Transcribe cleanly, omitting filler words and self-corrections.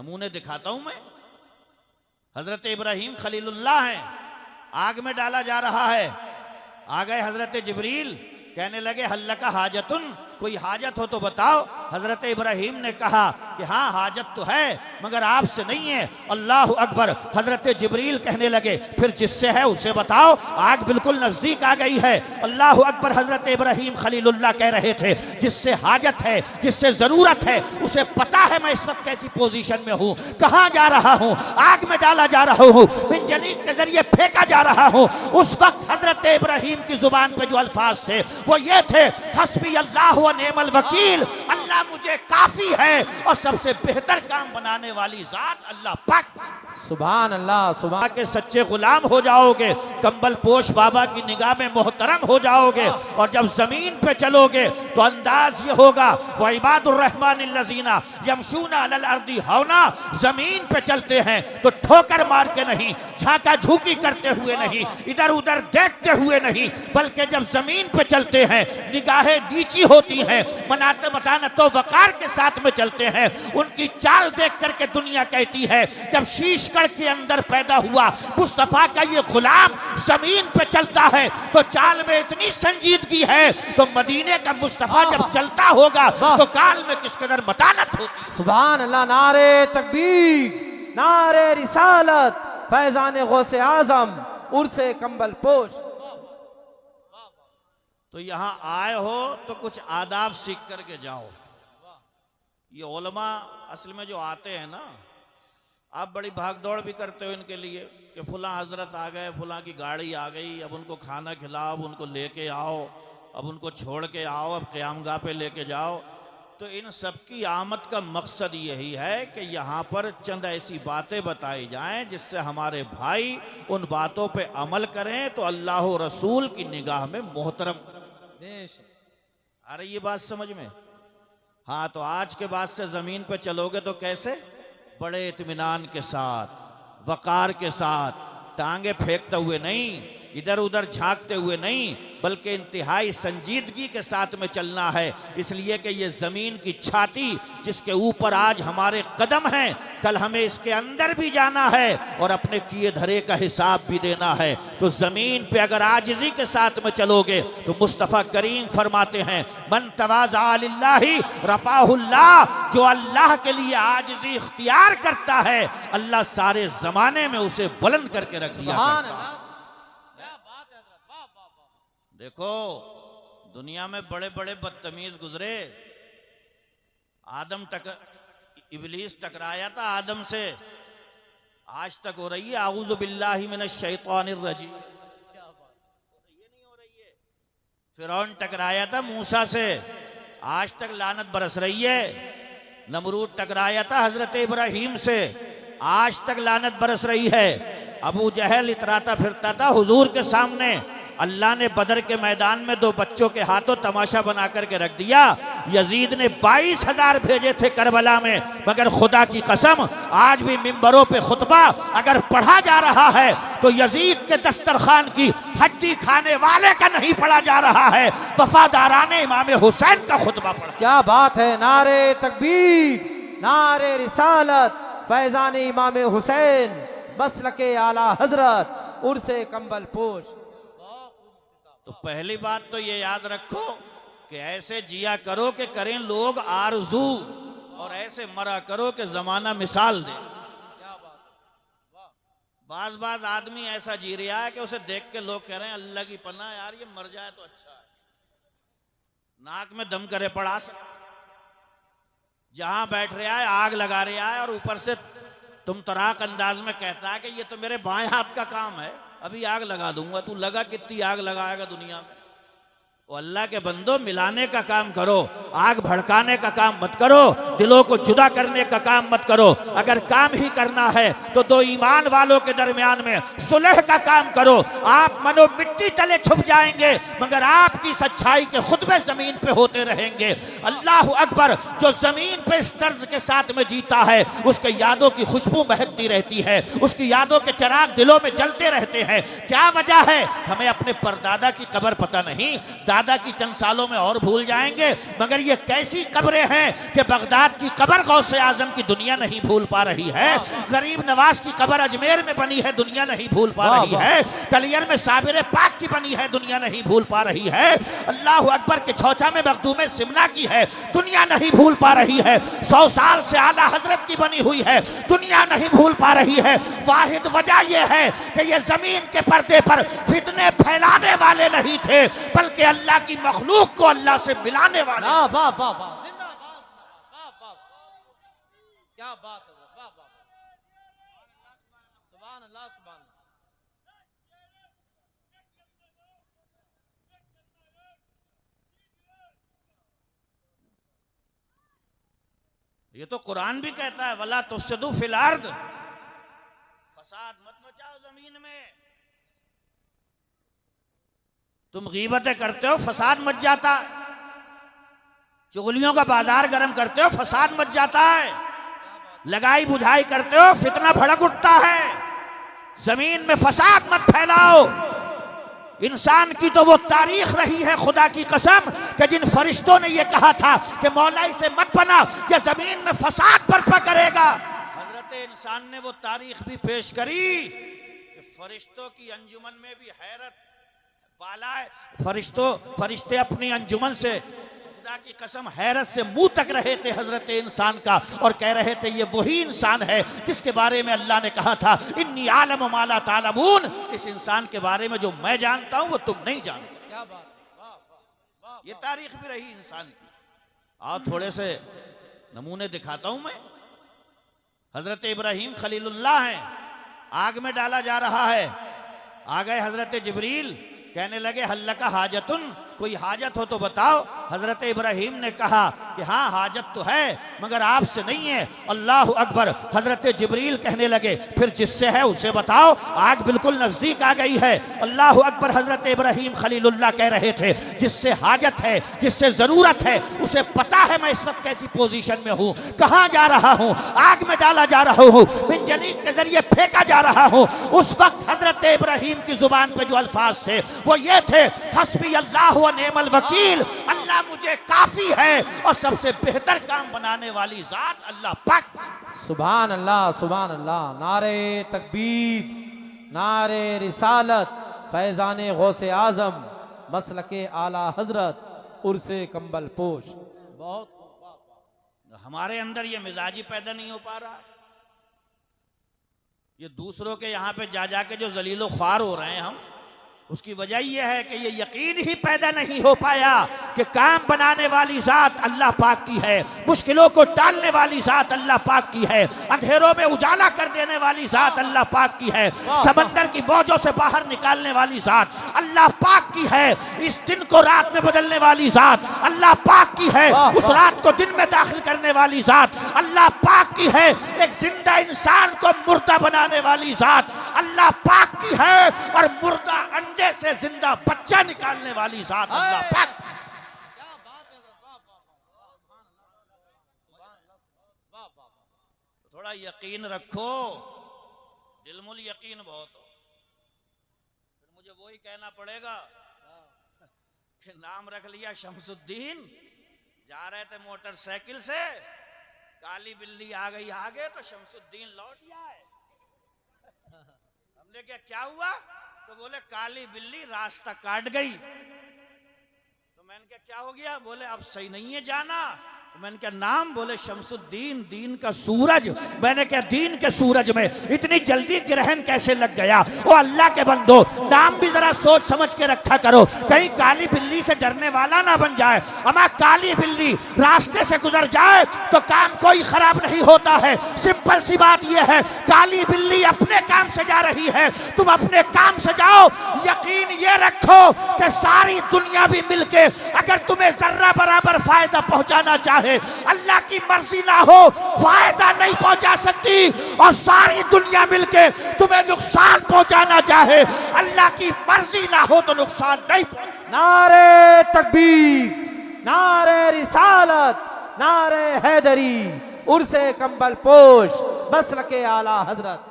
नमूने दिखाता हूं मैं। हजरत इब्राहिम खलीलुल्लाह हैं, आग में डाला जा रहा है, आ गए हजरत जिब्रील, कहने लगे हल्ला का हाजतुन, कोई हाजत हो तो बताओ। हजरत इब्राहिम ने कहा कि हाँ हाजत तो है मगर आपसे नहीं है। अल्लाह अकबर। हजरत जिब्रील कहने लगे फिर जिससे है उसे बताओ, आग बिल्कुल नजदीक आ गई है। अल्लाह अकबर। हजरत इब्राहिम खलीलुल्लाह कह रहे थे जिससे हाजत है, जिससे जरूरत है, उसे पता है मैं इस वक्त कैसी पोजीशन में हूँ, कहाँ जा रहा हूँ, आग में डाला जा रहा हूँ, मिंजनीक के जरिए फेंका जा रहा हूँ। उस वक्त हजरत इब्राहिम की जुबान पे जो अल्फाज थे वो ये थे, हस्बी अल्लाह व नेमल वकील, अल्लाह मुझे काफी है और सबसे बेहतर काम बनाने वाली जात अल्लाह पाक। सुभान अल्लाह, सुभान के सच्चे गुलाम हो जाओगे, कंबल पोश बाबा की निगाह में मोहतरम हो जाओगे। और जब जमीन पे चलोगे तो अंदाज ये होगा, व इबादुर रहमानिल्लज़ीना यमशूना अलल अर्दी हौना, जमीन पे चलते हैं तो ठोकर मार के नहीं, झांका झूकी करते हुए नहीं, इधर उधर देखते हुए नहीं, बल्कि जब जमीन पे चलते हैं निगाहें नीची होती हैं, मनाते मताना तो वकार के साथ में चलते हैं। उनकी चाल देख करके दुनिया कहती है जब शीश के अंदर पैदा हुआ मुस्तफा का ये गुलाम जमीन पे चलता है तो चाल में इतनी संजीदगी है, तो मदीने का मुस्तफा जब चलता होगा तो काल में किस कदर मतानत होती। सुभान अल्लाह। नारे तकबीर, नारे रिसालत, फैजान गौसे आजम, उर्से कंबल पोश। तो यहां आए हो तो कुछ आदाब सीख करके जाओ। ये उलमा असल में जो आते हैं ना, आप बड़ी भागदौड़ भी करते हो इनके लिए कि फुला हजरत आ गए, फुला की गाड़ी आ गई, अब उनको खाना खिलाओ, अब उनको लेके आओ, अब उनको छोड़ के आओ, अब क़यामगाह पे लेके जाओ। तो इन सब की आमद का मकसद यही है कि यहाँ पर चंद ऐसी बातें बताई जाएं जिससे हमारे भाई उन बातों पे अमल करें तो अल्लाह रसूल की निगाह में मोहतरम। आ रही ये बात समझ में? हाँ, तो आज के बाद से ज़मीन पे चलोगे तो कैसे? बड़े इत्मीनान के साथ, वकार के साथ, टांगे फेंकते हुए नहीं, इधर उधर झांकते हुए नहीं, बल्कि इंतहाई संजीदगी के साथ में चलना है। इसलिए कि ये जमीन की छाती जिसके ऊपर आज हमारे कदम हैं, कल हमें इसके अंदर भी जाना है और अपने किए धरे का हिसाब भी देना है। तो जमीन पे अगर आजिज़ी के साथ में चलोगे तो मुस्तफ़ा करीम फरमाते हैं मन तवाज़ा लिल्लाहि रफ़ाहुल्लाह, जो अल्लाह के लिए आजिज़ी इख्तियार करता है अल्लाह सारे जमाने में उसे बुलंद करके रख दिया करता है। देखो दुनिया में बड़े बड़े बदतमीज गुजरे। इब्लीस टकराया था आदम से, आज तक हो रही है आऊज़ु बिल्लाहि मिनश शैतानिर रजीम, ये नहीं हो रही है। फिरौन टकराया था मूसा से, आज तक लानत बरस रही है। नमरूद टकराया था हजरत इब्राहिम से, आज तक लानत बरस रही है। अबू जहल इतराता फिरता था हुजूर के सामने, अल्लाह ने बदर के मैदान में दो बच्चों के हाथों तमाशा बना करके रख दिया। यजीद ने 22,000 भेजे थे करबला में, मगर खुदा की कसम आज भी मिंबरों पे खुतबा अगर पढ़ा जा रहा है तो यजीद के दस्तरखान की हड्डी खाने वाले का नहीं पढ़ा जा रहा है, वफादाराने इमाम हुसैन का खुतबा पढ़ा। क्या बात है। नारे तकबीर, नारे रिसालत, फैजान इमाम हुसैन, मसलके आला हजरत, उर्से कंबल पोश। तो पहली बात तो ये याद रखो कि ऐसे जिया करो कि करें लोग आरज़ू, और ऐसे मरा करो कि जमाना मिसाल दे। बाज आदमी ऐसा जी रहा है कि उसे देख के लोग कह रहे हैं अल्लाह की पनाह यार ये मर जाए तो अच्छा है, नाक में दम करे पड़ा, जहां बैठ रहा है आग लगा रहा है और ऊपर से तुम तराक अंदाज में कहता है कि ये तो मेरे बाएं हाथ का काम है, अभी आग लगा दूंगा। तू लगा कितनी आग लगाएगा दुनिया में? वो अल्लाह के बंदो मिलाने का काम करो, आग भड़काने का काम मत करो, दिलों को जुदा करने का काम मत करो। अगर काम ही करना है तो दो ईमान वालों के दरमियान में सुलह का काम करो। आप मनो मिट्टी तले छुप जाएंगे मगर आपकी सच्चाई के खुतबे जमीन पे होते रहेंगे। अल्लाह अकबर। जो जमीन पे इस तर्ज के साथ में जीता है उसके यादों की खुशबू महकती रहती है, उसकी यादों के चिराग दिलों में जलते रहते हैं। क्या वजह है? हमें अपने परदादा की कब्र पता नहीं, शहजादा की चंद सालों में और भूल जाएंगे, मगर ये कैसी कब्रें हैं कि बगदाद की कब्र गौसे आजम की दुनिया नहीं भूल पा रही है, गरीब नवाज की कब्र अजमेर में बनी है दुनिया नहीं भूल पा रही है, कलियर में साबिर पाक की बनी है दुनिया नहीं भूल पा रही है, अल्लाह अकबर के छौछा में मखदूम सिमना की है दुनिया नहीं भूल पा रही है, 100 साल से आला हजरत की बनी हुई है दुनिया नहीं भूल पा रही है। वाहिद वजह यह है कि ये जमीन के पर्दे पर फितने फैलाने वाले नहीं थे, बल्कि अल्लाह की मखलूक को अल्लाह से मिलाने वाले। वाह वाह वाह वाह, जिंदाबाद, वाह वाह, क्या बात है, वाह वाह, सुभान अल्लाह, सुभान अल्लाह। ये तो कुरान भी कहता है वला तुफसिदू फिल अर्द, फसाद मत मचाओ जमीन में। तुम गीबतें करते हो फसाद मच जाता है, चुगलियों का बाजार गर्म करते हो फसाद मच जाता है, लगाई बुझाई करते हो फितना भड़क उठता है। जमीन में फसाद मत फैलाओ। इंसान की तो वो तारीख रही है खुदा की कसम कि जिन फरिश्तों ने ये कहा था कि मौला इसे मत बना, ये जमीन में फसाद बर्पा करेगा। हजरत इंसान ने वो तारीख भी पेश करी कि फरिश्तों की अंजुमन में भी हैरत बाला है। फरिश्ते अपनी अंजुमन से खुदा की कसम हैरत से मुंह तक रहे थे हजरत इंसान का, और कह रहे थे ये वही इंसान है जिसके बारे में अल्लाह ने कहा था इन्नी आलम मा ला तालमून, इस इंसान के बारे में जो मैं जानता हूं वो तुम नहीं जानते। क्या बात, वाह वाह वाह, ये तारीख भी रही इंसान की। और थोड़े से नमूने दिखाता हूं मैं। हजरत इब्राहिम खलीलुल्लाह हैं, आग में डाला जा रहा है, आ गए हजरत जिब्रील, कहने लगे हल्ला का हाजतुन, कोई हाजत हो तो बताओ। हजरत इब्राहिम ने कहा कि हाँ हाजत तो है मगर आपसे नहीं है। अल्लाह अकबर। हजरत जिब्रील कहने लगे फिर जिससे है उसे बताओ, आग बिल्कुल नजदीक आ गई है। अल्लाह अकबर। हजरत इब्राहिम खलीलुल्लाह कह रहे थे जिससे हाजत है, जिससे जरूरत है, उसे पता है मैं इस वक्त कैसी पोजीशन में हूँ, कहाँ जा रहा हूँ, आग में डाला जा रहा हूँ, बिनजनीक के जरिए फेंका जा रहा हूँ। उस वक्त हजरत इब्राहिम की जुबान पे जो अल्फाज थे वो ये थे हस्बी अल्लाह व नेमल वकील, अल्लाह मुझे काफी है और सबसे बेहतर काम बनाने वाली जात अल्लाह पाक। सुभान अल्लाह, सुभान अल्लाह। नारे तकबीर, नारे रिसालत, फैजाने गौसे आजम, मसलके आला हजरत, उर्से कंबल पोश। बहुत हमारे अंदर ये मिजाजी पैदा नहीं हो पा रहा। ये दूसरों के यहाँ पे जा जाके जो जलीलो ख्वार हो रहे हैं हम, उसकी वजह यह है कि ये यकीन ही पैदा नहीं हो पाया कि काम बनाने वाली जात अल्लाह पाक की है, मुश्किलों को टालने वाली जात अल्लाह पाक की है, अंधेरों में उजाला कर देने वाली जात अल्लाह पाक की है, समंदर की मौजों से बाहर निकालने वाली जात अल्लाह पाक की है, इस दिन को रात में बदलने वाली जात अल्लाह पाक की है, उस रात को दिन में दाखिल करने वाली जात अल्लाह पाक की है, एक जिंदा इंसान को मुर्दा बनाने वाली जात अल्लाह पाक की है, और मुर्दा अंडे से जिंदा बच्चा निकालने वाली जात अल्लाह पाक। क्या बात है, वाह वाह। थोड़ा यकीन रखो, दिलमुल यकीन बहुत हो। फिर मुझे वही कहना पड़ेगा कि नाम रख लिया शमसुद्दीन, जा रहे थे मोटरसाइकिल से, काली बिल्ली आ गई आगे तो शमसुद्दीन लौट जाए। हमने क्या हुआ? तो बोले काली बिल्ली रास्ता काट गई। तो मैंने कहा क्या हो गया? बोले अब सही नहीं है जाना। तो मैंने कहा नाम? बोले शमसुद्दीन, दीन का सूरज। मैंने कहा दीन के सूरज में इतनी जल्दी ग्रहण कैसे लग गया? ओ अल्लाह के बंदो, नाम भी जरा सोच समझ के रखा करो, कहीं काली बिल्ली से डरने वाला ना बन जाए। अमा काली बिल्ली रास्ते से गुजर जाए तो काम कोई खराब नहीं होता है। सिंपल सी बात यह है, काली बिल्ली अपने काम से जा रही है, तुम अपने काम से जाओ। यकीन ये रखो कि सारी दुनिया भी मिलके अगर तुम्हें जर्रा बराबर फायदा पहुंचाना चाहे, अल्लाह की मर्जी ना हो फायदा नहीं पहुंचा सकती, और सारी दुनिया मिलके तुम्हें नुकसान पहुंचाना चाहे, अल्लाह की मर्जी ना हो तो नुकसान नहीं पहुंचा। नारे तकबीर, नारे रिसालत, नारे हैदरी, उर्से कंबल पोश, मसलके आला हजरत।